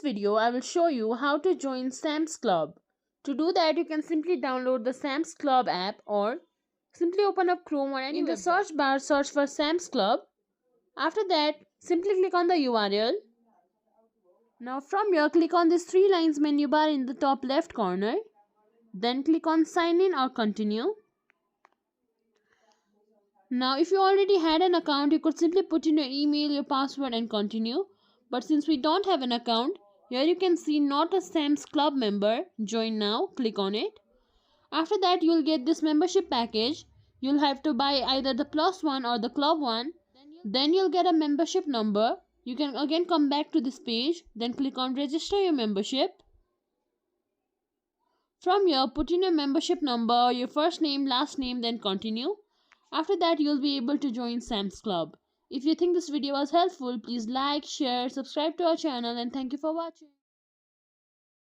video, I will show you how to join Sam's Club. To do that, you can simply download the Sam's Club app or simply open up Chrome or any. In the search bar, search for Sam's Club. After that, simply click on the URL. Now from here, click on this 3 lines menu bar in the top left corner. Then click on Sign In or Continue. Now if you already had an account, you could simply put in your email, your password and continue. But since we don't have an account, here you can see Not a Sam's Club Member. Join now. Click on it. After that, you'll get this membership package. You'll have to buy either the plus one or the club one. Then you'll get a membership number. You can again come back to this page. Then click on Register Your Membership. From here, put in your membership number, your first name, last name, then continue. After that, you'll be able to join Sam's Club. If you think this video was helpful, please like, share, subscribe to our channel and thank you for watching.